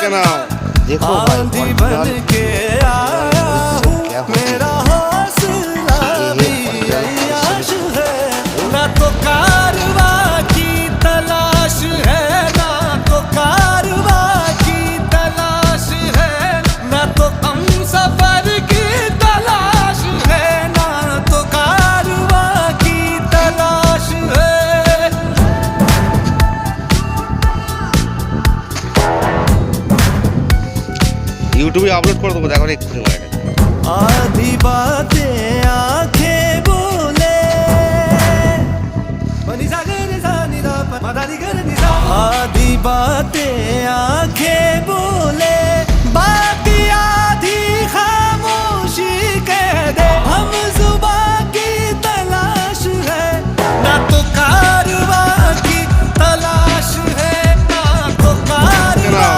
देखो भाई बन के आया हूँ, मेरा हौसला भी अय्याश है। ना तो कारवा की तलाश है, ना तो कारवा की तलाश है, ना तो हम सफर की तलाश है, ना तो कारवा की तलाश है। ইউটিউবে আপলোড করে দেবো, দেখো এক্ষুনি মারা গেছে। आधी बातें आंखें बोले, आधी बातें आंखें बोले, बाकी आधी खामोशी कह दे। हम जुबां की तलाश है, ना तो कारवा की तलाश है, ना तो कारवा।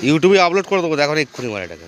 ইউটিউবে আপলোড করে দেবো, দেখো এক্ষুনি মারা গেছে।